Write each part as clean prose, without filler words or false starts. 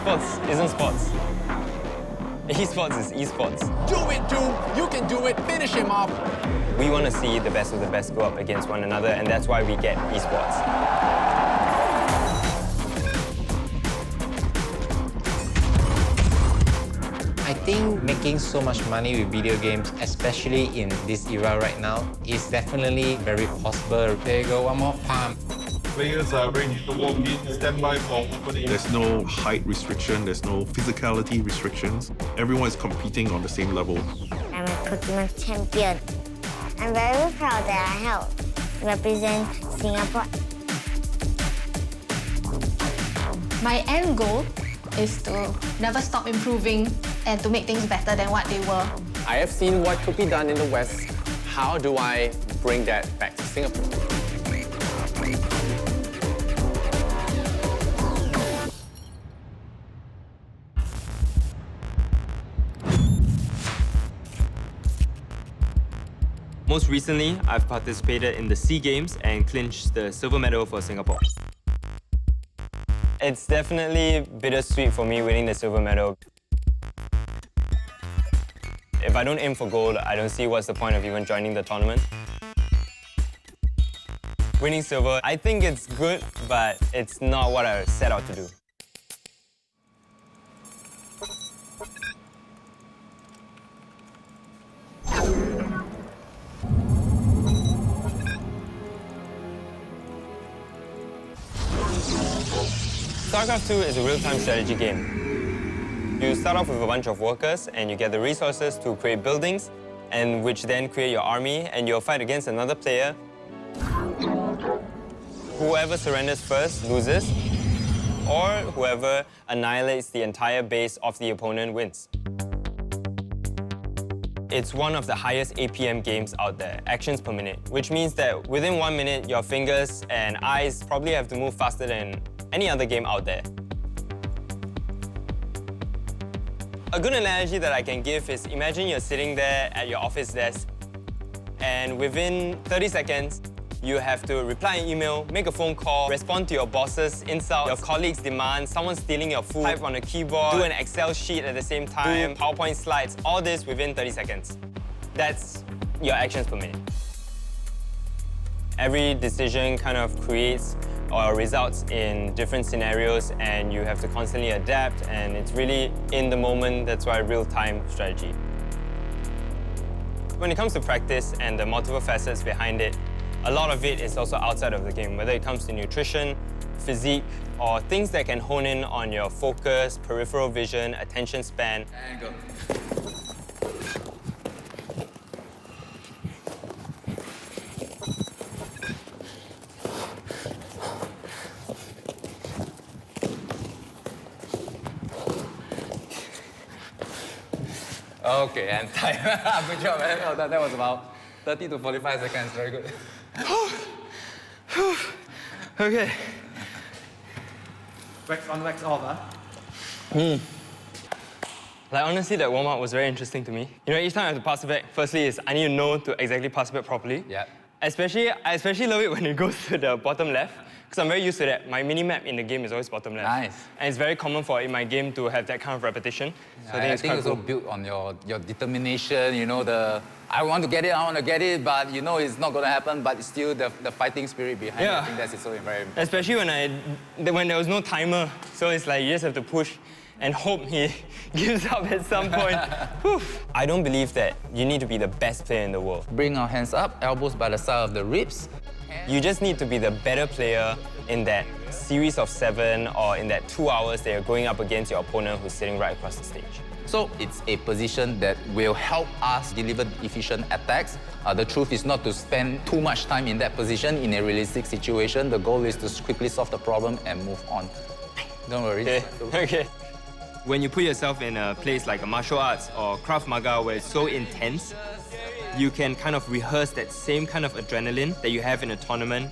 eSports isn't sports. eSports is eSports. Do it, dude! You can do it! Finish him off! We want to see the best of the best go up against one another, and that's why we get eSports. I think making so much money with video games, especially in this era right now, is definitely very possible. There you go, one more palm. Players are ready to walk in, stand by for opening. There's no height restriction, there's no physicality restrictions. Everyone is competing on the same level. I'm a Pokemon champion. I'm very proud that I helped represent Singapore. My end goal is to never stop improving and to make things better than what they were. I have seen what could be done in the West. How do I bring that back to Singapore? Most recently, I've participated in the SEA Games and clinched the silver medal for Singapore. It's definitely bittersweet for me winning the silver medal. If I don't aim for gold, I don't see what's the point of even joining the tournament. Winning silver, I think it's good, but it's not what I set out to do. StarCraft 2 is a real-time strategy game. You start off with a bunch of workers and you get the resources to create buildings, and which then create your army, and you'll fight against another player. Whoever surrenders first loses, or whoever annihilates the entire base of the opponent wins. It's one of the highest APM games out there, actions per minute, which means that within 1 minute, your fingers and eyes probably have to move faster than any other game out there. A good analogy that I can give is imagine you're sitting there at your office desk and within 30 seconds, you have to reply an email, make a phone call, respond to your boss's insults, your colleagues' demands, someone stealing your food, type on a keyboard, do an Excel sheet at the same time, do PowerPoint slides, all this within 30 seconds. That's your actions per minute. Every decision kind of creates or results in different scenarios, and you have to constantly adapt, and it's really in the moment. That's why real-time strategy. When it comes to practice and the multiple facets behind it, a lot of it is also outside of the game, whether it comes to nutrition, physique, or things that can hone in on your focus, peripheral vision, attention span. And go. Okay, and time. Good job, man. Oh, that was about 30 to 45 seconds. Very good. Okay. Wax on, wax off, huh? Like, honestly, that warm-up was very interesting to me. You know, each time I have to pass it back, firstly is I need to know to exactly pass it back properly. Yeah. I especially love it when it goes to the bottom left, because I'm very used to that. My mini-map in the game is always bottom left. Nice. And it's very common for in my game to have that kind of repetition. So I think it's also built on your determination, you know, I want to get it, but you know it's not going to happen, but it's still the fighting spirit behind it. I think that's so very important. Especially when there was no timer, so it's like you just have to push and hope he gives up at some point. I don't believe that you need to be the best player in the world. Bring our hands up, elbows by the side of the ribs. You just need to be the better player in that series of 7 or in that 2 hours that you're going up against your opponent who's sitting right across the stage. So it's a position that will help us deliver efficient attacks. The truth is not to spend too much time in that position in a realistic situation. The goal is to quickly solve the problem and move on. Don't worry. Okay. When you put yourself in a place like a martial arts or Krav Maga where it's so intense, you can kind of rehearse that same kind of adrenaline that you have in a tournament.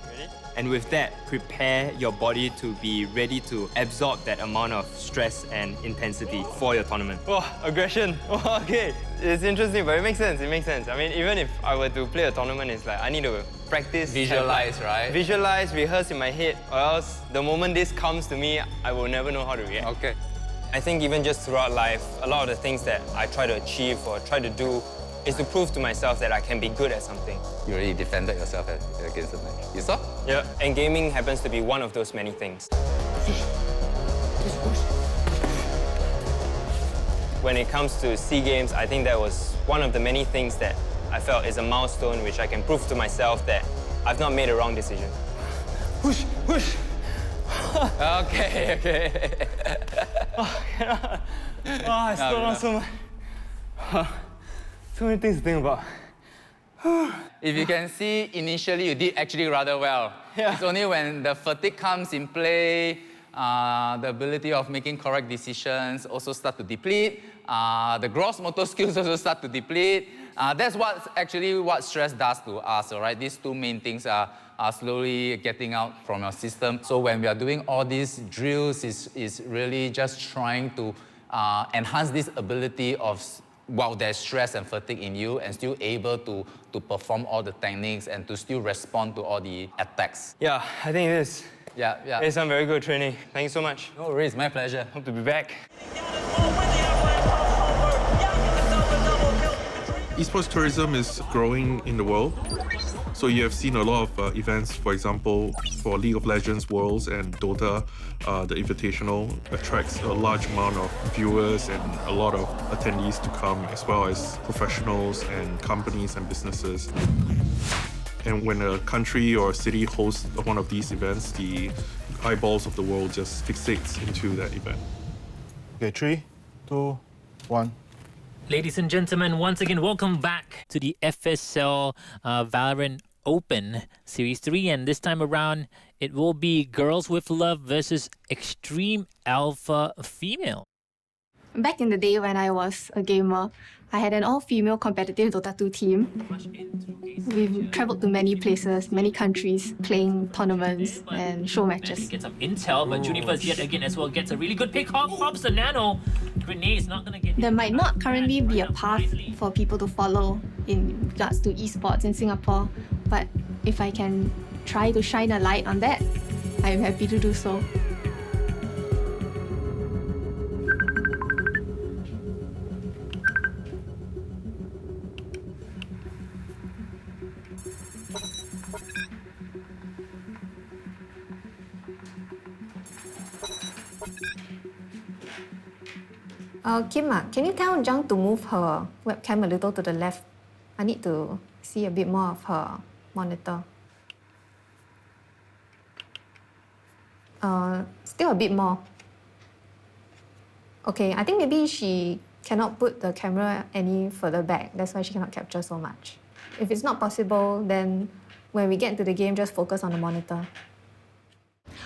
And with that, prepare your body to be ready to absorb that amount of stress and intensity for your tournament. Oh, aggression. Oh, okay. It's interesting, but it makes sense. It makes sense. I mean, even if I were to play a tournament, it's like I need to practice. Visualize, right? Visualize, rehearse in my head, or else the moment this comes to me, I will never know how to react. Okay. I think even just throughout life, a lot of the things that I try to achieve or try to do is to prove to myself that I can be good at something. You already defended yourself against the match. You saw? Yeah, and gaming happens to be one of those many things. When it comes to SEA Games, I think that was one of the many things that I felt is a milestone which I can prove to myself that I've not made a wrong decision. Push, push. Okay. I still want so much. So many things to think about. If you can see, initially you did actually rather well. Yeah. It's only when the fatigue comes in play, the ability of making correct decisions also start to deplete. The gross motor skills also start to deplete. That's what stress does to us, all right? These two main things are slowly getting out from your system. So when we are doing all these drills, is really just trying to enhance this ability of, while there's stress and fatigue in you, and still able to perform all the techniques and to still respond to all the attacks. Yeah, I think it is. Yeah. It's some very good training. Thank you so much. No worries, my pleasure. Hope to be back. Esports tourism is growing in the world. So you have seen a lot of events, for example, for League of Legends Worlds and Dota, the Invitational attracts a large amount of viewers and a lot of attendees to come, as well as professionals and companies and businesses. And when a country or a city hosts one of these events, the eyeballs of the world just fixates into that event. Okay, 3, 2, 1. Ladies and gentlemen, once again, welcome back to the FSL Valorant Open Series 3. And this time around, it will be Girls with Love versus Extreme Alpha Female. Back in the day when I was a gamer, I had an all-female competitive Dota 2 team. We've traveled to many places, many countries, playing tournaments and show matches. Get some intel, but Juniper's yet again as well gets a really good pick. Pops the nano. Grenade's not gonna get... There might not currently be a path for people to follow in regards to esports in Singapore, but if I can try to shine a light on that, I'm happy to do so. Kim, can you tell Jung to move her webcam a little to the left? I need to see a bit more of her monitor. Still a bit more. Okay, I think maybe she cannot put the camera any further back. That's why she cannot capture so much. If it's not possible, then when we get into the game, just focus on the monitor.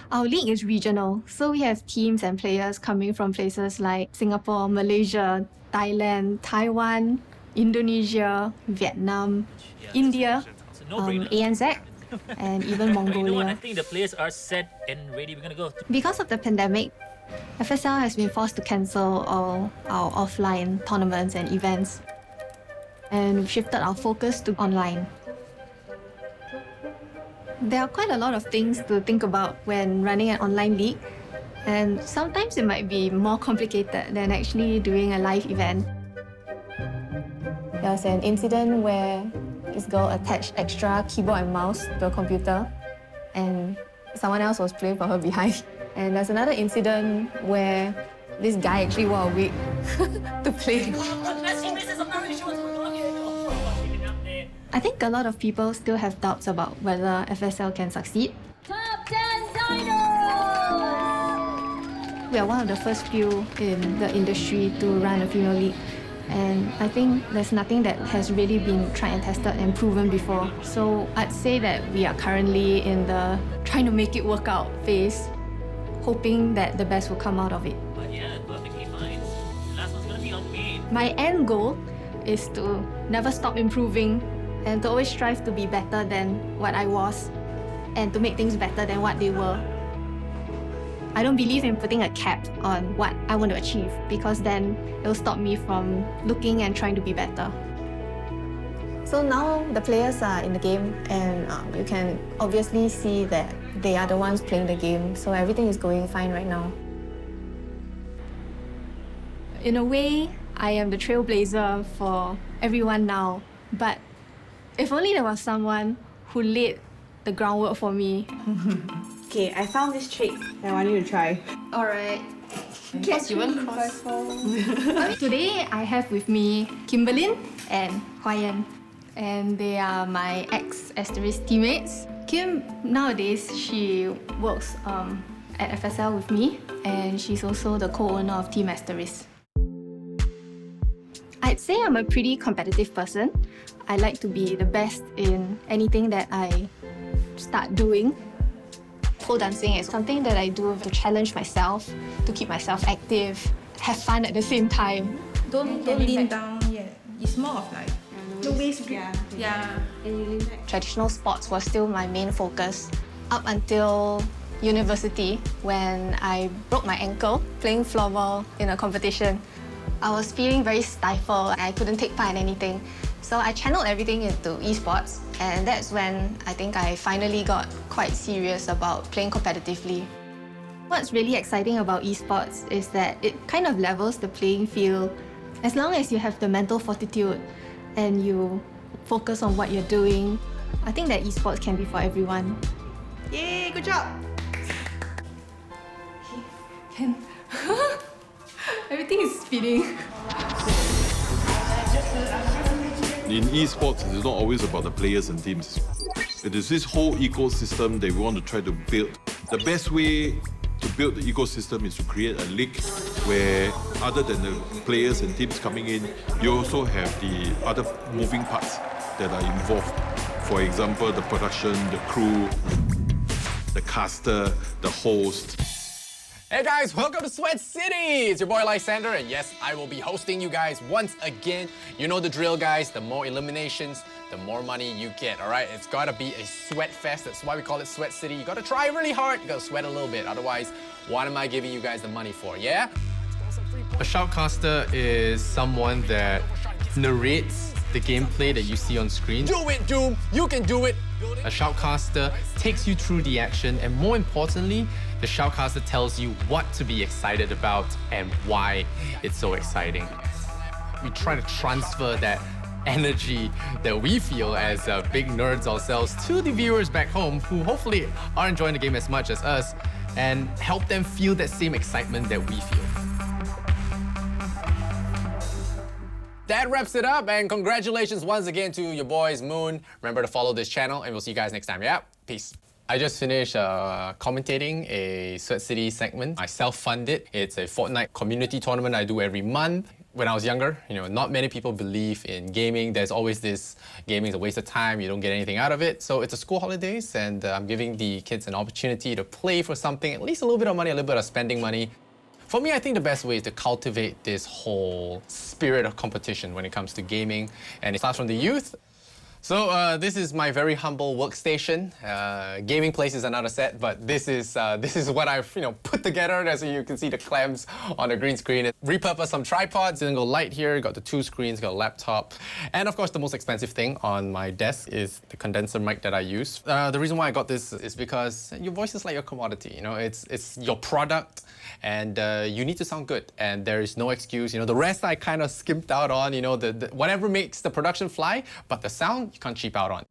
Our league is regional, so we have teams and players coming from places like Singapore, Malaysia, Thailand, Taiwan, Indonesia, Vietnam, India, ANZ, and even Mongolia. You know what? I think the players are set and ready. We're gonna go. Because of the pandemic, FSL has been forced to cancel all our offline tournaments and events, and we've shifted our focus to online. There are quite a lot of things to think about when running an online league, and sometimes it might be more complicated than actually doing a live event. There was an incident where this girl attached extra keyboard and mouse to a computer, and someone else was playing for her behind. And there's another incident where this guy actually wore a wig to play. I think a lot of people still have doubts about whether FSL can succeed. Top 10 Dinos! We are one of the first few in the industry to run a female league. And I think there's nothing that has really been tried and tested and proven before. So I'd say that we are currently in the trying to make it work out phase, hoping that the best will come out of it. But yeah, perfectly fine. Last one's gonna be on me. My end goal is to never stop improving and to always strive to be better than what I was and to make things better than what they were. I don't believe in putting a cap on what I want to achieve, because then it'll stop me from looking and trying to be better. So now the players are in the game, and you can obviously see that they are the ones playing the game, so everything is going fine right now. In a way, I am the trailblazer for everyone now. But if only there was someone who laid the groundwork for me. Okay, I found this trick that I want you to try. Alright. Guess you won't cross. Today, I have with me Kimberlyn and Huayan. And they are my ex-Asterisk teammates. Kim, nowadays, she works at FSL with me, and she's also the co-owner of Team Asterisk. I'd say I'm a pretty competitive person. I like to be the best in anything that I start doing. Pole dancing is something that I do to challenge myself, to keep myself active, have fun at the same time. Don't lean down yet. It's more of like the waist. Yeah. Traditional sports was still my main focus up until university when I broke my ankle playing floorball in a competition. I was feeling very stifled. I couldn't take part in anything. So I channeled everything into eSports, and that's when I think I finally got quite serious about playing competitively. What's really exciting about eSports is that it kind of levels the playing field. As long as you have the mental fortitude and you focus on what you're doing, I think that eSports can be for everyone. Yay, good job! Everything is spinning. In esports, it is not always about the players and teams. It is this whole ecosystem that we want to try to build. The best way to build the ecosystem is to create a league where, other than the players and teams coming in, you also have the other moving parts that are involved. For example, the production, the crew, the caster, the host. Hey guys, welcome to Sweat City! It's your boy Lysander, and yes, I will be hosting you guys once again. You know the drill, guys. The more eliminations, the more money you get, all right? It's gotta be a sweat fest. That's why we call it Sweat City. You gotta try really hard. You gotta sweat a little bit. Otherwise, what am I giving you guys the money for, yeah? A shoutcaster is someone that narrates the gameplay that you see on screen. Do it, Doom! You can do it! A shoutcaster takes you through the action, and more importantly, the shoutcaster tells you what to be excited about and why it's so exciting. We try to transfer that energy that we feel as big nerds ourselves to the viewers back home who hopefully are enjoying the game as much as us, and help them feel that same excitement that we feel. That wraps it up, and congratulations once again to your boys Moon. Remember to follow this channel, and we'll see you guys next time. Yeah, peace. I just finished commentating a Sweat City segment. I self-fund it. It's a fortnight community tournament I do every month. When I was younger, not many people believe in gaming. There's always this, gaming is a waste of time, you don't get anything out of it. So it's a school holidays, and I'm giving the kids an opportunity to play for something, at least a little bit of money, a little bit of spending money. For me, I think the best way is to cultivate this whole spirit of competition when it comes to gaming, and it starts from the youth. So this is my very humble workstation. Gaming place is another set, but this is what I've put together. As you can see the clamps on the green screen. Repurpose some tripods. Single light here. Got the 2 screens. Got a laptop, and of course the most expensive thing on my desk is the condenser mic that I use. The reason why I got this is because your voice is like your commodity. It's your product, and you need to sound good. And there is no excuse. The rest I kind of skimped out on. The whatever makes the production fly, but the sound you can't cheap out on.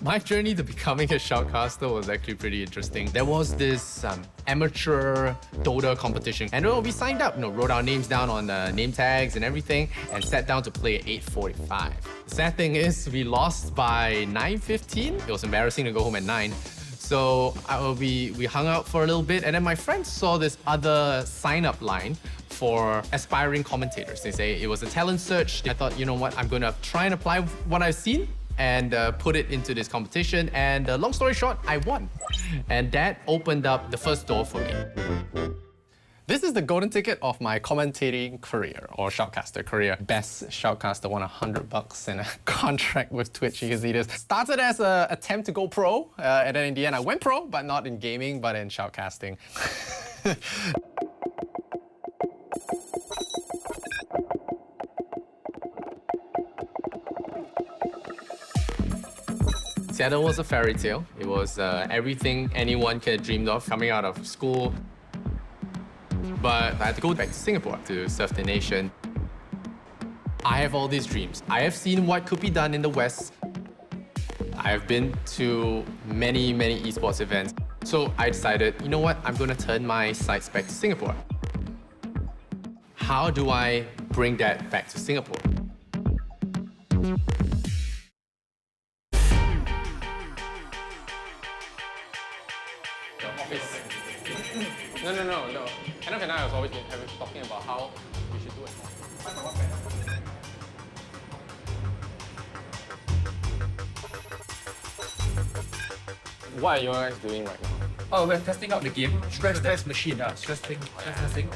My journey to becoming a shoutcaster was actually pretty interesting. There was this amateur Dota competition, and we signed up, wrote our names down on name tags and everything, and sat down to play at 8:45. The sad thing is, we lost by 9:15. It was embarrassing to go home at 9. So we hung out for a little bit, and then my friends saw this other sign-up line for aspiring commentators. They say it was a talent search. I thought, you know what, I'm going to try and apply what I've seen and put it into this competition. And long story short, I won. And that opened up the first door for me. This is the golden ticket of my commentating career, or shoutcaster career. Best shoutcaster won $100 and a contract with Twitch. You can see this. Started as an attempt to go pro, and then in the end I went pro, but not in gaming, but in shoutcasting. Seattle was a fairy tale. It was everything anyone could have dreamed of coming out of school. but I had to go back to Singapore to serve the nation. I have all these dreams. I have seen what could be done in the West. I have been to many, many esports events. So I decided, you know what? I'm going to turn my sights back to Singapore. How do I bring that back to Singapore? No. Kenneth and I have always been talking about how we should do it. What are you guys doing right now? Oh, we're testing out the game. Stress test machine. Stress testing.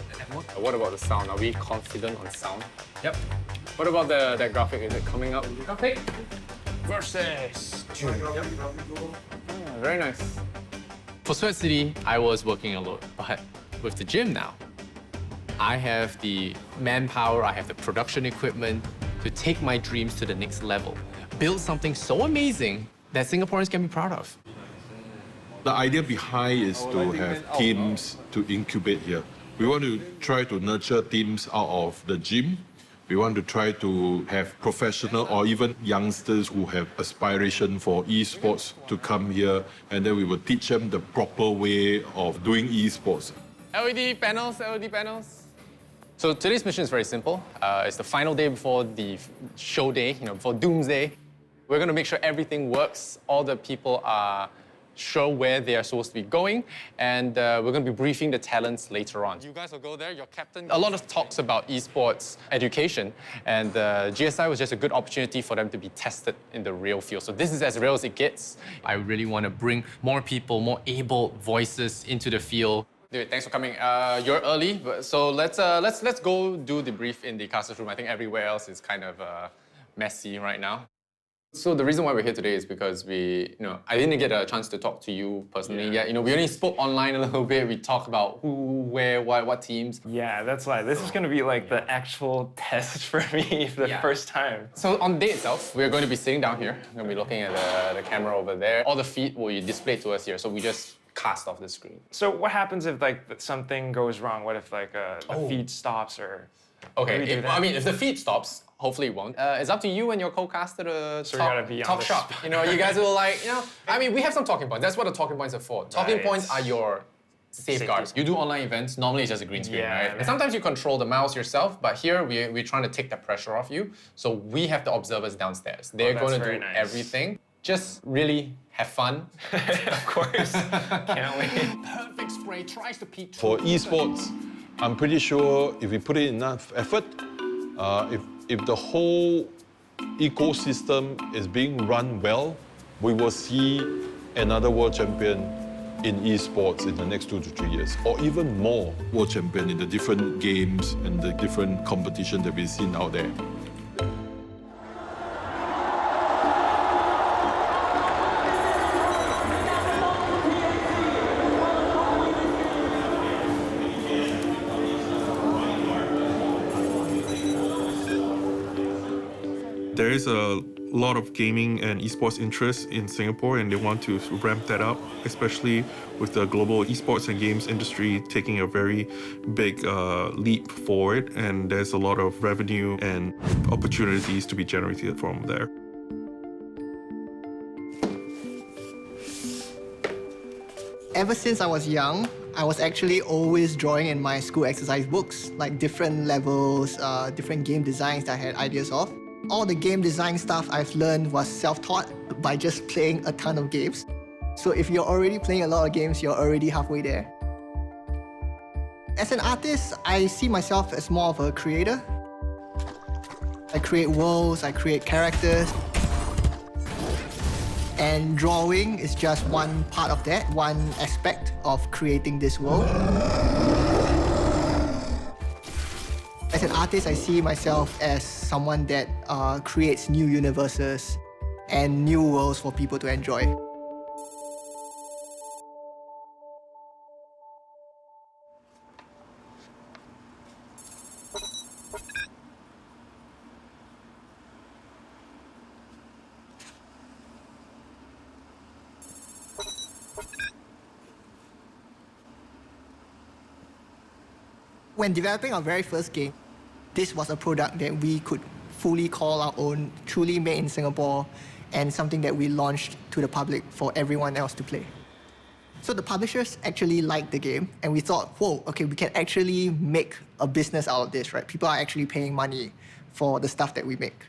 What about the sound? Are we confident on sound? Yep. What about the graphic? Is it coming up? Graphic versus 2. Yep. Very nice. For Sweat City, I was working alone, but with the gym now, I have the manpower, I have the production equipment to take my dreams to the next level. Build something so amazing that Singaporeans can be proud of. The idea behind is to have teams to incubate here. We want to try to nurture teams out of the gym. We want to try to have professional or even youngsters who have aspiration for esports to come here, and then we will teach them the proper way of doing esports. LED panels. So today's mission is very simple. It's the final day before the show day, before Doomsday. We're going to make sure everything works. All the people are sure where they are supposed to be going, and we're going to be briefing the talents later on. You guys will go there, your captain. A lot of talks about esports education, and GSI was just a good opportunity for them to be tested in the real field. So this is as real as it gets. I really want to bring more people, more able voices into the field. Dude, thanks for coming. You're early, so let's go do the brief in the casters room. I think everywhere else is kind of messy right now. So the reason why we're here today is because I didn't get a chance to talk to you personally yet. We only spoke online a little bit. We talked about who, where, what teams. Yeah, that's why. This is going to be like the actual test for me for the first time. So on the day itself, we're going to be sitting down here. We're going to be looking at the camera over there. All the feed will be displayed to us here. So we just cast off the screen. So what happens if something goes wrong? What if the feed stops or? Okay, if the feed stops, hopefully it won't. It's up to you and your co-caster to talk shop. You guys will we have some talking points. That's what the talking points are for. Talking points are your safeguards. You do online events, normally it's just a green screen, right? And sometimes you control the mouse yourself, but here we're trying to take the pressure off you. So we have the observers downstairs. They're going to do everything. Just really have fun. Of course. Can't wait. Perfect spray tries to peak. For esports, I'm pretty sure if we put in enough effort, if the whole ecosystem is being run well, we will see another world champion in esports in the next 2 to 3 years, or even more world champion in the different games and the different competition that we've seen out there. There is a lot of gaming and esports interest in Singapore, and they want to ramp that up, especially with the global esports and games industry taking a very big leap forward, and there's a lot of revenue and opportunities to be generated from there. Ever since I was young, I was actually always drawing in my school exercise books, like different levels, different game designs that I had ideas of. All the game design stuff I've learned was self-taught by just playing a ton of games. So if you're already playing a lot of games, you're already halfway there. As an artist, I see myself as more of a creator. I create worlds, I create characters. And drawing is just one part of that, one aspect of creating this world. As an artist, I see myself as someone that creates new universes and new worlds for people to enjoy. When developing our very first game, this was a product that we could fully call our own, truly made in Singapore, and something that we launched to the public for everyone else to play. So the publishers actually liked the game, and we thought, whoa, okay, we can actually make a business out of this, right? People are actually paying money for the stuff that we make.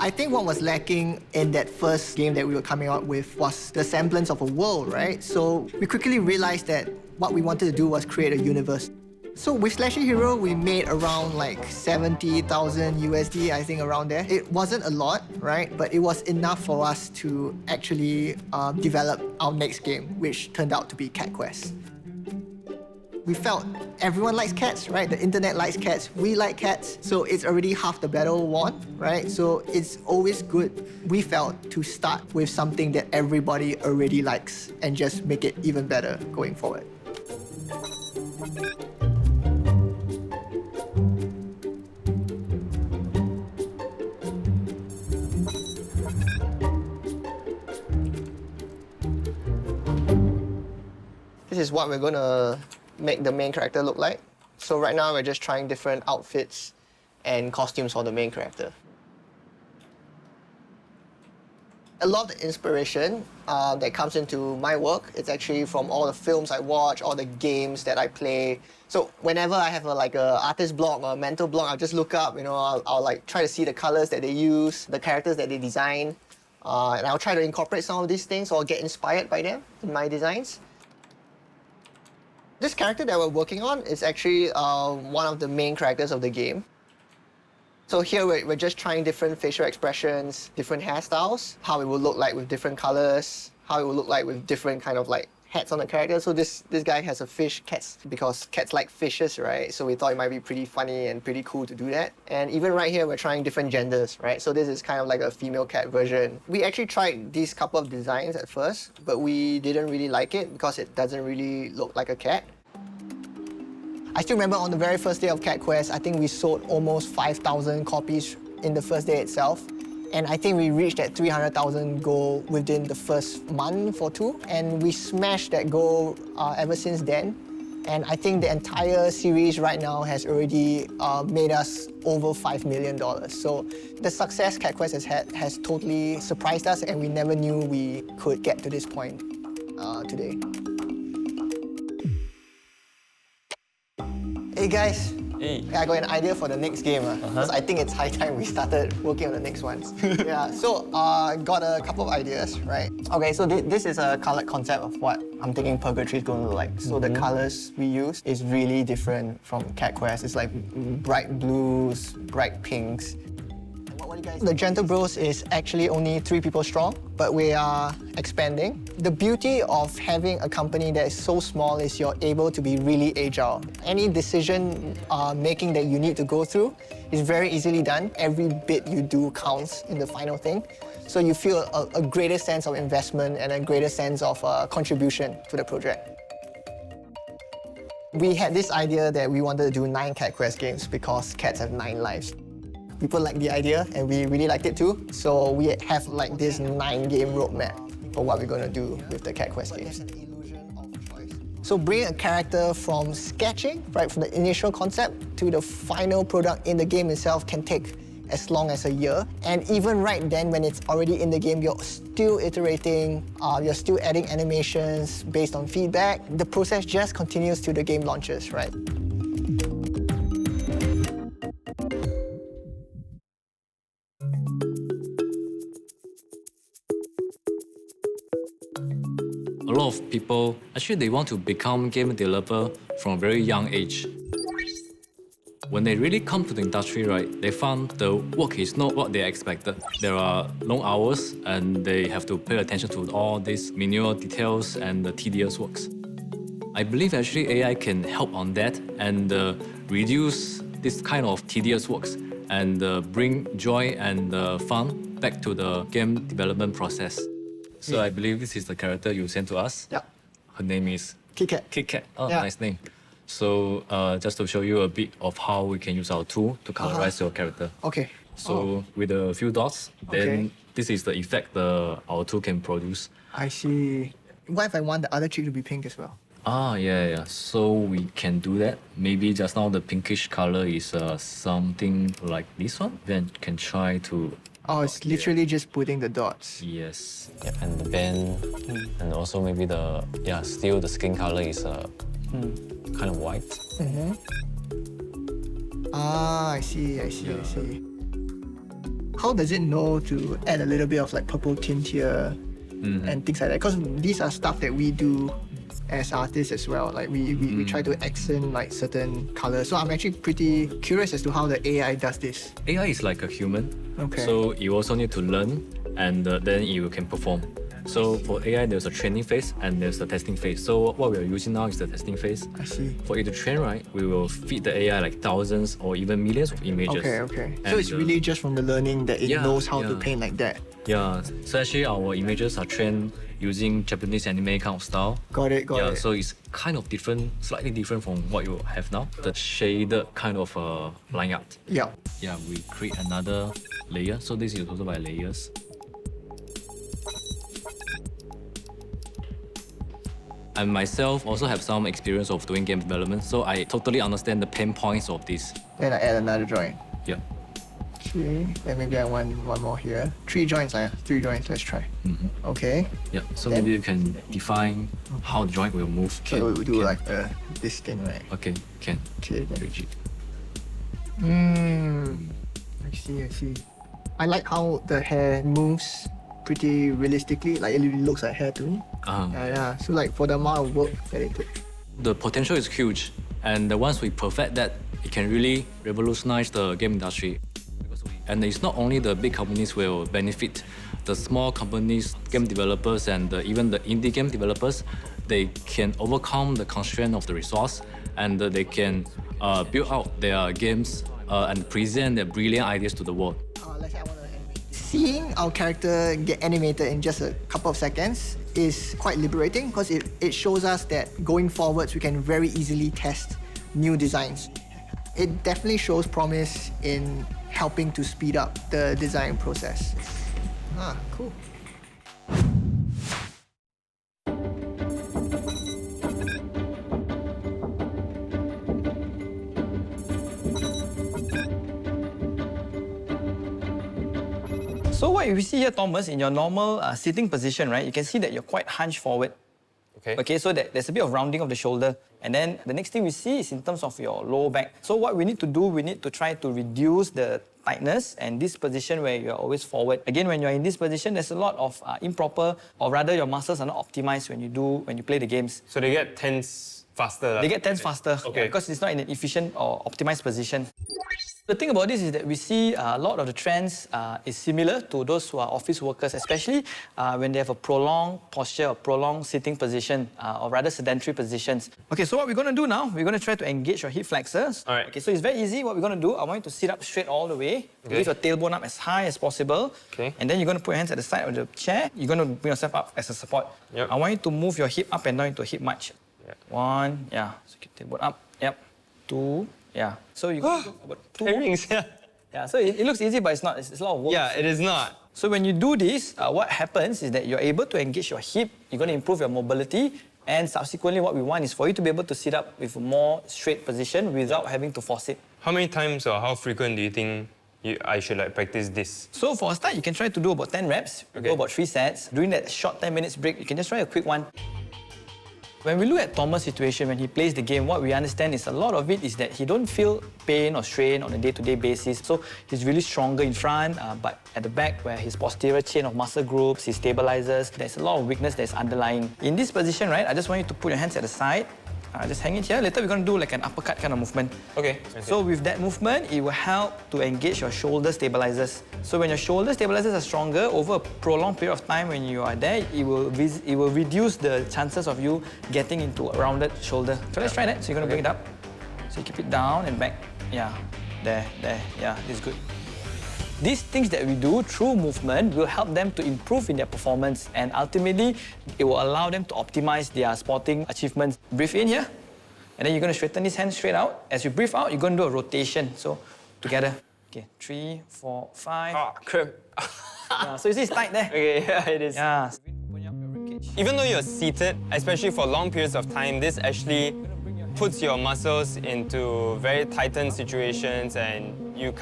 I think what was lacking in that first game that we were coming out with was the semblance of a world, right? So we quickly realized that what we wanted to do was create a universe. So with Slashy Hero, we made around like 70,000 USD, I think around there. It wasn't a lot, right? But it was enough for us to actually develop our next game, which turned out to be Cat Quest. We felt everyone likes cats, right? The internet likes cats, we like cats, so it's already half the battle won, right? So it's always good, we felt, to start with something that everybody already likes and just make it even better going forward. This is what we're gonna make the main character look like. So right now we're just trying different outfits and costumes for the main character. A lot of the inspiration that comes into my work, it's actually from all the films I watch, all the games that I play. So whenever I have like a artist block or a mental block, I'll just look up, I'll like try to see the colors that they use, the characters that they design, and I'll try to incorporate some of these things or get inspired by them in my designs. This character that we're working on is actually one of the main characters of the game. So here we're just trying different facial expressions, different hairstyles, how it will look like with different colors, how it will look like with different kind of like hats on the character. So this guy has a fish, because cats like fishes, right? So we thought it might be pretty funny and pretty cool to do that. And even right here, we're trying different genders, right? So this is kind of like a female cat version. We actually tried these couple of designs at first, but we didn't really like it because it doesn't really look like a cat. I still remember on the very first day of Cat Quest, I think we sold almost 5,000 copies in the first day itself. And I think we reached that 300,000 goal within the first month or two. And we smashed that goal ever since then. And I think the entire series right now has already made us over $5 million. So the success Cat Quest has had has totally surprised us, and we never knew we could get to this point today. Hey guys, Hey. I got an idea for the next game. Because I think it's high time we started working on the next ones. Yeah, so got a couple of ideas, right? Okay, so this is a colored concept of what I'm thinking Purgatory is going to look like. So the colors we use is really different from Cat Quest. It's like bright blues, bright pinks. The Gentle Bros is actually only 3 people strong, but we are expanding. The beauty of having a company that is so small is you're able to be really agile. Any decision making that you need to go through is very easily done. Every bit you do counts in the final thing. So you feel a greater sense of investment and a greater sense of contribution to the project. We had this idea that we wanted to do 9 Cat Quest games because cats have 9 lives. People liked the idea, and we really liked it too. So we have like this 9-game roadmap for what we're going to do with the Cat Quest games. So bring a character from sketching, right, from the initial concept to the final product in the game itself can take as long as a year. And even right then, when it's already in the game, you're still iterating, you're still adding animations based on feedback. The process just continues till the game launches, right? A lot of people, actually they want to become game developer from a very young age. When they really come to the industry, right, they found the work is not what they expected. There are long hours and they have to pay attention to all these minute details and the tedious works. I believe actually AI can help on that and reduce this kind of tedious works and bring joy and fun back to the game development process. So I believe this is the character you sent to us. Yeah. Her name is Kit Kat. Oh, yeah. Nice name. So just to show you a bit of how we can use our tool to colorize your character. Okay. So with a few dots, then this is the effect our tool can produce. I see. What if I want the other cheek to be pink as well? Yeah. So we can do that. Maybe just now the pinkish color is something like this one. Then can try to. Oh, it's literally just putting the dots. Yes. Yeah, and the band, and also maybe still the skin color is kind of white. I see. How does it know to add a little bit of like purple tint here and things like that? Because these are stuff that we do as artists as well. Like we try to accent like certain colors. So I'm actually pretty curious as to how the AI does this. AI is like a human. Okay. So you also need to learn, and then you can perform. So for AI, there's a training phase and there's a testing phase. So what we are using now is the testing phase. I see. For it to train, right, we will feed the AI like thousands or even millions of images. Okay. So And, it's really just from the learning that it knows how to paint like that. Yeah. So actually, our images are trained using Japanese anime kind of style. Got it. So it's kind of different, slightly different from what you have now. The shaded kind of line art. Yeah. Yeah, we create another layer. So this is also by layers. I myself also have some experience of doing game development, so I totally understand the pain points of this. Then I add another joint. Yeah. Okay. Then maybe I want one more here. 3 joints. 3 joints. Let's try. Okay. Yeah. So maybe you can define how the joint will move. Okay, we'll do like this thing, right? Okay. Can. Okay. Rigid. I see. I like how the hair moves pretty realistically. Like it looks like hair to me. Yeah. So like for the amount of work that it took. The potential is huge, and once we perfect that, it can really revolutionize the game industry. And it's not only the big companies will benefit, the small companies, game developers, and even the indie game developers, they can overcome the constraint of the resource, and they can build out their games and present their brilliant ideas to the world. Seeing our character get animated in just a couple of seconds is quite liberating because it shows us that going forwards we can very easily test new designs. It definitely shows promise in helping to speed up the design process. Cool. So what you see here, Thomas, in your normal sitting position, right, you can see that you're quite hunched forward. Okay, so there's a bit of rounding of the shoulder. And then the next thing we see is in terms of your lower back. So what we need to do, we need to try to reduce the tightness and this position where you're always forward. Again, when you're in this position, there's a lot of improper, or rather your muscles are not optimized when you play the games. So they get tense faster? They get tense faster because it's not in an efficient or optimized position. The thing about this is that we see a lot of the trends is similar to those who are office workers, especially when they have a prolonged posture or prolonged sitting position, or rather sedentary positions. Okay, so what we're going to do now, we're going to try to engage your hip flexors. All right. Okay, so it's very easy. What we're going to do, I want you to sit up straight all the way. Lift your tailbone up as high as possible. Okay. And then you're going to put your hands at the side of the chair. You're going to bring yourself up as a support. Yep. I want you to move your hip up and down into hip march. Yep. 1, so keep tailbone up. 2, So you go about 2. Yeah, so it looks easy, but it's not. It's a lot of work. Yeah, it is not. So when you do this, what happens is that you're able to engage your hip, you're going to improve your mobility, and subsequently what we want is for you to be able to sit up with a more straight position without having to force it. How many times or how frequent do you think I should practice this? So for a start, you can try to do about 10 reps, go about 3 sets. During that short 10 minutes break, you can just try a quick one. When we look at Thomas' situation when he plays the game, what we understand is a lot of it is that he don't feel pain or strain on a day-to-day basis. So he's really stronger in front, but at the back where his posterior chain of muscle groups, his stabilizers, there's a lot of weakness that's underlying. In this position, right, I just want you to put your hands at the side. Just hang it here. Later we're going to do like an uppercut kind of movement. Okay. So with that movement, it will help to engage your shoulder stabilizers. So when your shoulder stabilizers are stronger, over a prolonged period of time when you are there, it will reduce the chances of you getting into a rounded shoulder. So let's try that. So you're going to bring it up. So you keep it down and back. Yeah, there. Yeah, this is good. These things that we do through movement will help them to improve in their performance, and ultimately, it will allow them to optimize their sporting achievements. Breathe in here, and then you're going to straighten this hand straight out. As you breathe out, you're going to do a rotation. So, together. Okay, 3, 4, 5. Cramp. So you see it's tight there. Okay, yeah, it is. Yeah. Open up your ribcage. Even though you're seated, especially for long periods of time, this actually puts your muscles into very tightened situations and your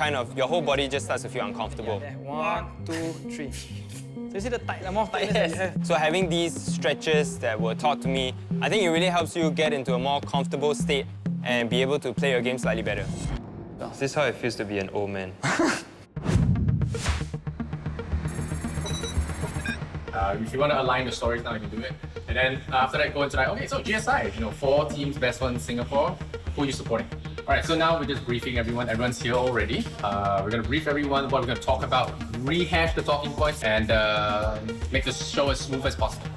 whole body just starts to feel uncomfortable. 1, 2, 3. So you see the amount of tightness that you have. So having these stretches that were taught to me, I think it really helps you get into a more comfortable state and be able to play your game slightly better. Is this how it feels to be an old man? If you want to align the stories now, you can do it. And then after that, go into like, okay, so GSI, 4 teams, best one in Singapore. Who are you supporting? All right, so now we're just briefing everyone. Everyone's here already. We're going to brief everyone what we're going to talk about, rehash the talking points, and make the show as smooth as possible.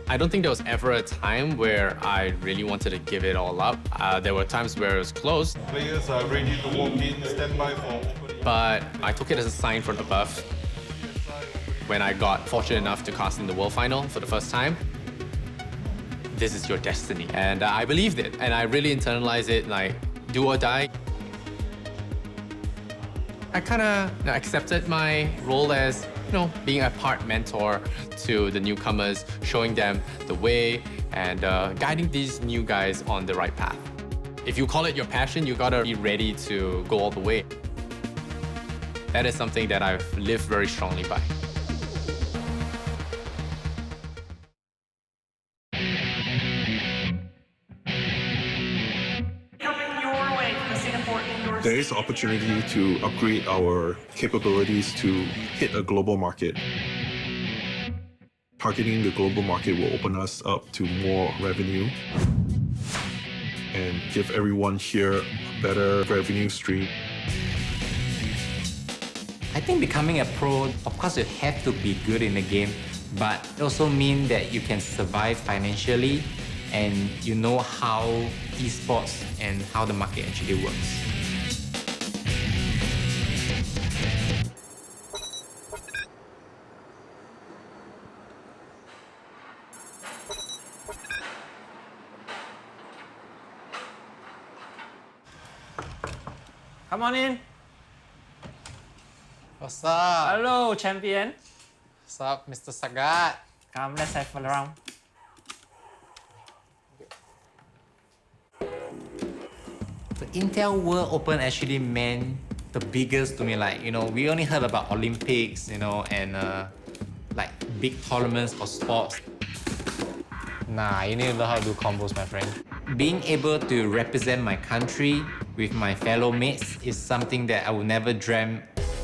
I don't think there was ever a time where I really wanted to give it all up. There were times where it was close. Players are ready to walk in, stand by for opening. But I took it as a sign from above. When I got fortunate enough to cast in the World Final for the first time, this is your destiny. And I believed it, and I really internalized it, like, do or die. I kind of accepted my role as, being a part mentor to the newcomers, showing them the way and guiding these new guys on the right path. If you call it your passion, you gotta be ready to go all the way. That is something that I've lived very strongly by. There is opportunity to upgrade our capabilities to hit a global market. Targeting the global market will open us up to more revenue and give everyone here a better revenue stream. I think becoming a pro, of course, you have to be good in the game, but it also means that you can survive financially and you know how esports and how the market actually works. Come on in. What's up? Hello, champion. What's up, Mr. Sagat? Come, let's have a round. The Intel World Open actually meant the biggest to me. Like, we only heard about Olympics, and like big tournaments for sports. Nah, you need to know how to do combos, my friend. Being able to represent my country with my fellow mates is something that I would never dream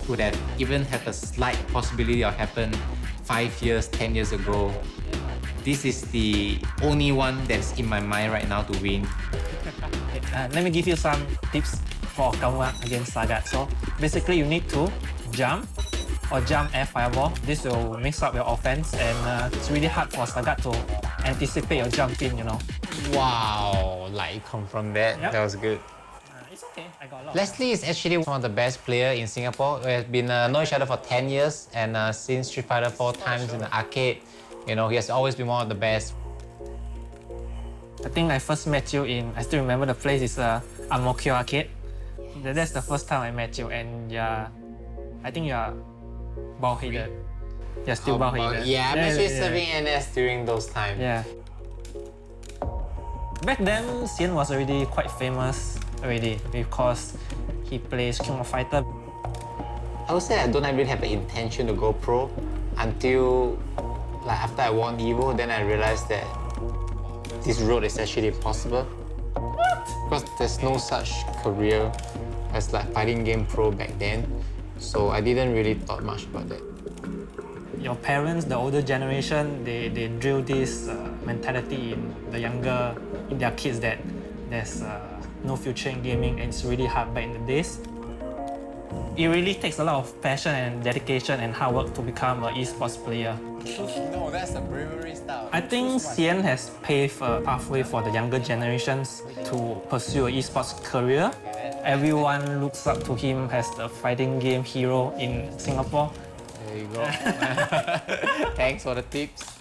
would have even have a slight possibility of happen 5 years, 10 years ago. This is the only one that's in my mind right now to win. Let me give you some tips for comeback against Sagat. So basically you need to jump or jump air fireball. This will mix up your offense and it's really hard for Sagat to anticipate your jump in, Wow, like you come from that. Yep. That was good. It's okay, I got a lot. Leslie is actually one of the best players in Singapore. We have been known each other for 10 years and seen Street Fighter 4 times in the arcade. He has always been one of the best. I think I first met you I still remember the place is Ang Mo Kio Arcade. That's the first time I met you, and I think you're bald-headed. You're still bald-headed. Yeah, I'm actually serving NS during those times. Yeah. Back then, Xian was already quite famous because he plays King of Fighter. I would say I don't really have the intention to go pro until after I won Evo, then I realized that this road is actually possible. What? Because there's no such career as fighting game pro back then, so I didn't really thought much about that. Your parents, the older generation, they drill this mentality in their kids that there's no future in gaming and it's really hard back in the days. It really takes a lot of passion and dedication and hard work to become an esports player. No, that's a bravery style. I think Xian has paved a pathway for the younger generations to pursue an esports career. Everyone looks up to him as the fighting game hero in Singapore. There you go. Thanks for the tips.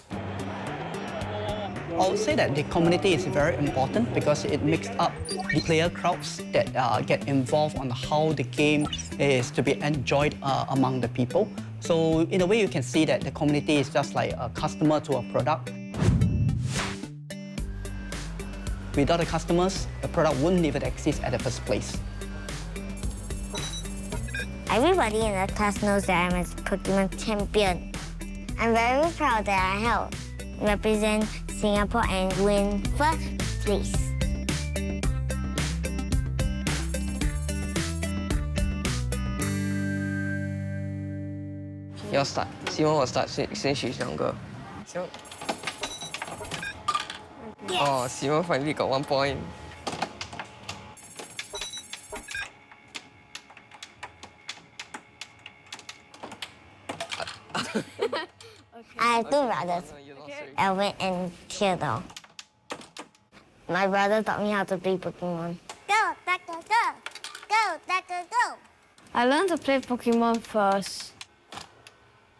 I would say that the community is very important because it makes up the player crowds that get involved on how the game is to be enjoyed among the people. So in a way, you can see that the community is just like a customer to a product. Without the customers, the product wouldn't even exist at the first place. Everybody in the class knows that I'm a Pokemon champion. I'm very proud that I helped represent Singapore and win first place. You'll start. Simon will start since she's younger. Simon. Yes. Oh, Simon finally got 1 point. I have two brothers, Elvin and Theodore. My brother taught me how to play Pokemon. Go, Tucker, go! Go, Tucker, go! I learned to play Pokemon first.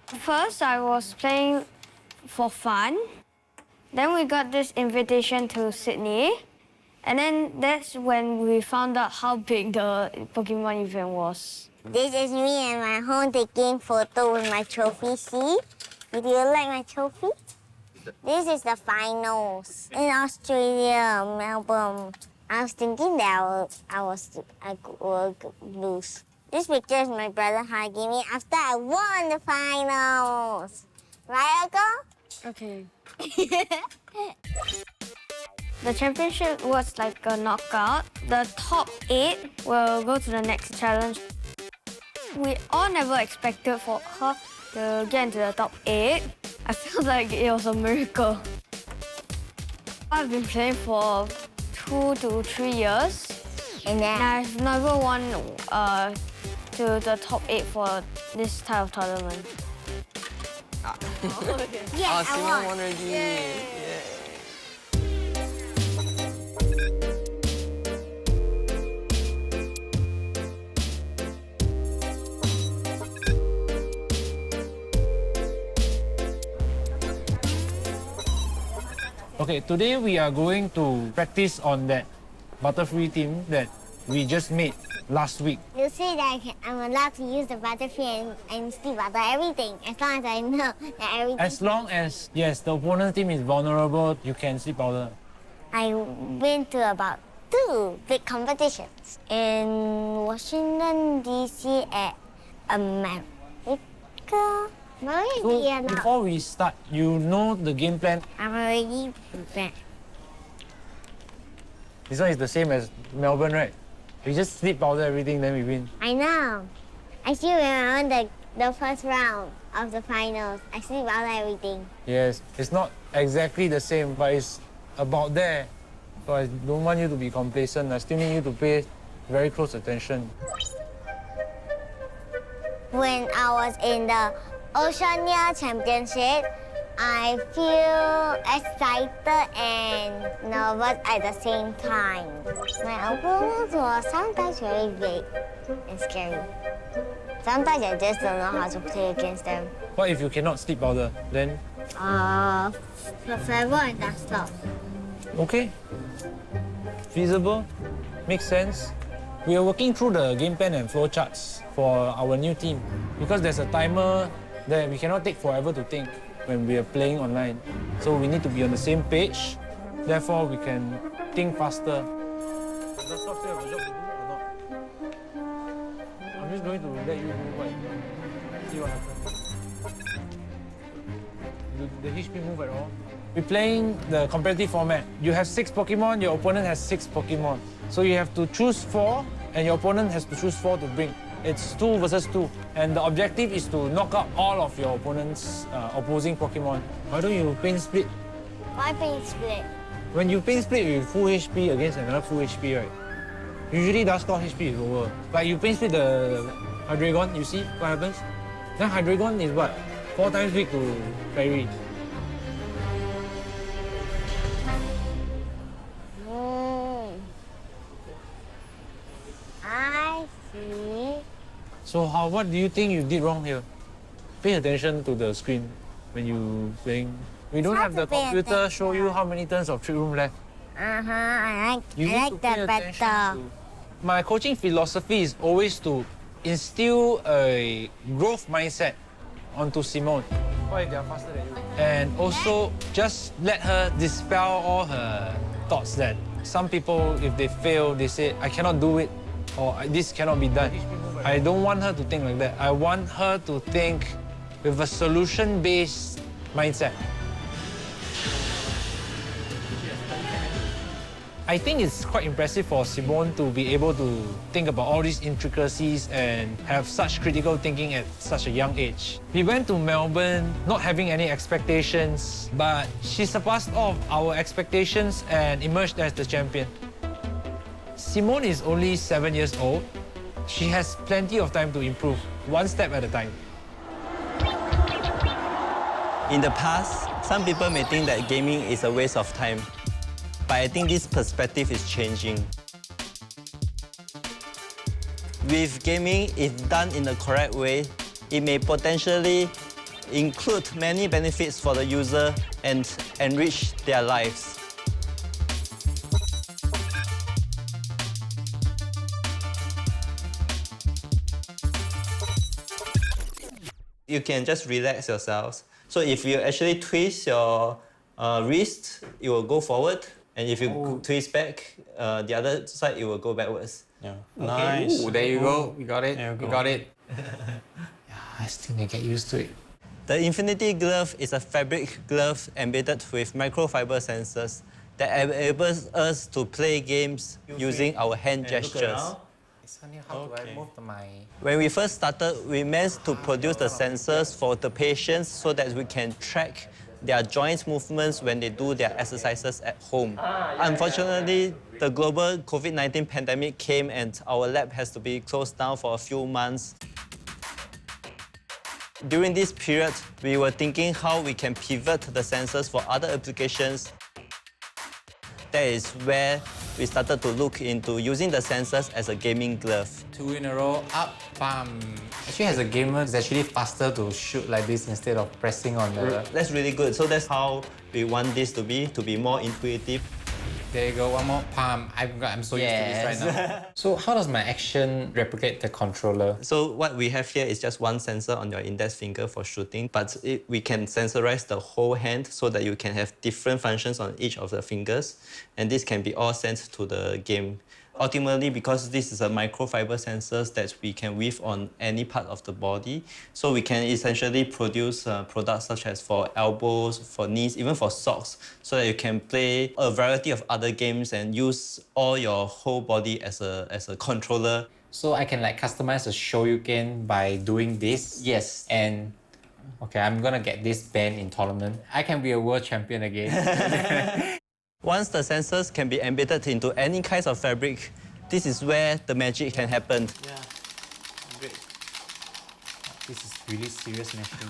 First, I was playing for fun. Then we got this invitation to Sydney. And then that's when we found out how big the Pokemon event was. This is me and my home taking photo with my trophy, see? Did you like my trophy? This is the finals in Australia, Melbourne. I was thinking that I would lose. This picture is my brother hugging me after I won the finals. Right, Uncle? Okay. The championship was like a knockout. The top 8 will go to the next challenge. We all never expected for her to get into the top 8. I felt like it was a miracle. I've been playing for 2 to 3 years. And I've never won to the top 8 for this type of tournament. Yes, Simon I won. won already. Yay. Okay, today we are going to practice on that Butterfree team that we just made last week. You see that I'm allowed to use the Butterfree and sleep butter, everything, as long as I know that everything. As long as, yes, the opponent team is vulnerable, you can sleep powder. I been to about 2 big competitions in Washington, D.C. at America. So before we start, you know the game plan? I'm already prepared. This one is the same as Melbourne, right? We just sleep powder everything, then we win. I know. I still remember the first round of the finals. I sleep out everything. Yes, it's not exactly the same, but it's about there. So I don't want you to be complacent. I still need you to pay very close attention. When I was in the Oceania Championship, I feel excited and nervous at the same time. My opponents were sometimes very big and scary. Sometimes I just don't know how to play against them. What if you cannot sleep powder? Then? Flavor and Dustlock. Okay. Feasible. Makes sense. We are working through the game plan and flow charts for our new team because there's a timer that we cannot take forever to think when we are playing online. So we need to be on the same page. Therefore, we can think faster. Does Dustlock still have a job to do or not? I'm just going to let you do what. See what happens. The HP move at all? We're playing the competitive format. You have 6 Pokemon, your opponent has 6 Pokemon. So you have to choose 4, and your opponent has to choose 4 to bring. It's 2 versus 2. And the objective is to knock out all of your opponent's opposing Pokemon. Why don't you paint split? Why paint split? When you paint split with full HP against another full HP, right? Usually Dustlock HP is lower. But you paint split the Hydreigon, you see what happens? Then Hydreigon is what? 4 times weak to Fairy. I see. So what do you think you did wrong here? Pay attention to the screen when you playing. We don't have the computer show you how many turns of Trick Room left. I like that better. My coaching philosophy is always to instill a growth mindset onto Simone. What if they are faster than you? And also just let her dispel all her thoughts that Some people, if they fail, they say, I cannot do it, or this cannot be done. I don't want her to think like that. I want her to think with a solution-based mindset. I think it's quite impressive for Simone to be able to think about all these intricacies and have such critical thinking at such a young age. We went to Melbourne not having any expectations, but she surpassed all of our expectations and emerged as the champion. Simone is only 7 years old. She has plenty of time to improve, one step at a time. In the past, some people may think that gaming is a waste of time. But I think this perspective is changing. With gaming, if done in the correct way, it may potentially include many benefits for the user and enrich their lives. You can just relax yourselves. So if you actually twist your wrist, it will go forward. And if you twist back, the other side, it will go backwards. Yeah. Okay. Nice. Ooh, there you go. We got it. Yeah, we got it. I still need to get used to it. The Infinity Glove is a fabric glove embedded with microfiber sensors that enables us to play games using our hand gestures. How do I move my... When we first started, we meant to produce the sensors for the patients so that we can track their joint movements when they do their exercises at home. Unfortunately, the global COVID-19 pandemic came and our lab has to be closed down for a few months. During this period, we were thinking how we can pivot the sensors for other applications. That is where we started to look into using the sensors as a gaming glove. 2 in a row, up, bam. Actually, as a gamer, it's actually faster to shoot like this instead of pressing on the... That's really good. So that's how we want this to be more intuitive. There you go, one more palm. I'm so used to this right now. So how does my action replicate the controller? So what we have here is just one sensor on your index finger for shooting, but we can sensorize the whole hand so that you can have different functions on each of the fingers, and this can be all sent to the game. Ultimately, because this is a microfiber sensors that we can weave on any part of the body, so we can essentially produce products such as for elbows, for knees, even for socks, so that you can play a variety of other games and use all your whole body as a controller. So I can like customize a Shoryuken by doing this? Yes. And okay, I'm gonna get this band in tournament. I can be a world champion again. Once the sensors can be embedded into any kinds of fabric, this is where the magic can happen. Yeah, great. This is really serious machine.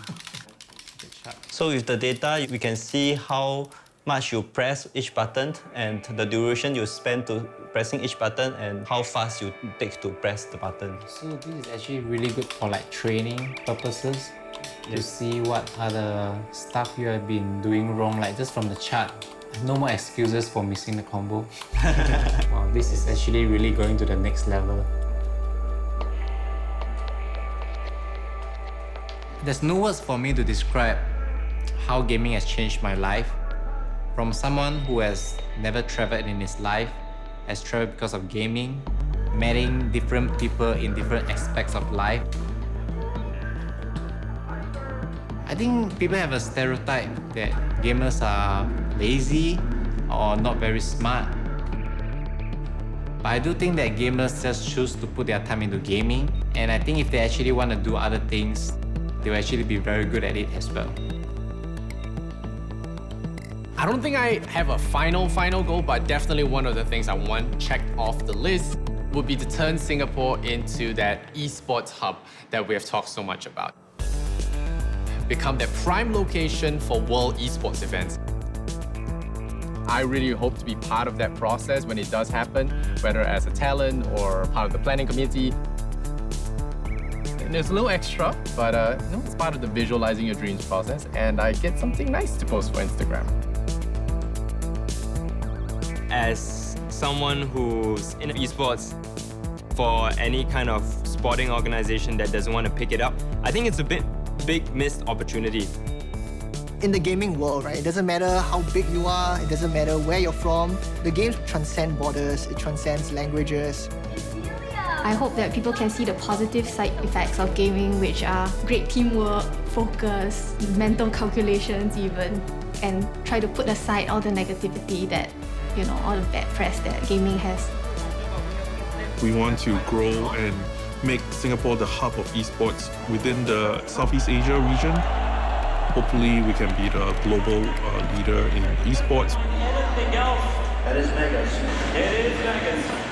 So with the data, we can see how much you press each button and the duration you spend to pressing each button and how fast you take to press the button. So this is actually really good for like training purposes, to see what are the stuff you have been doing wrong, like just from the chart. No more excuses for missing the combo. Wow, this is actually really going to the next level. There's no words for me to describe how gaming has changed my life. From someone who has never traveled in his life, has traveled because of gaming, meeting different people in different aspects of life. I think people have a stereotype that gamers are lazy or not very smart. But I do think that gamers just choose to put their time into gaming, and I think if they actually want to do other things, they will actually be very good at it as well. I don't think I have a final goal, but definitely one of the things I want checked off the list would be to turn Singapore into that eSports hub that we have talked so much about. Become that prime location for world eSports events. I really hope to be part of that process when it does happen, whether as a talent or part of the planning community. And there's a little extra, but it's part of the visualizing your dreams process, and I get something nice to post for Instagram. As someone who's in esports for any kind of sporting organization that doesn't want to pick it up, I think it's a big missed opportunity. in the gaming world, right? It doesn't matter how big you are, it doesn't matter where you're from. The games transcend borders, it transcends languages. I hope that people can see the positive side effects of gaming, which are great teamwork, focus, mental calculations even, and try to put aside all the negativity that, you know, all the bad press that gaming has. We want to grow and make Singapore the hub of esports within the Southeast Asia region. Hopefully we can be the global leader in esports. Anything else? That is Vegas. It is Vegas.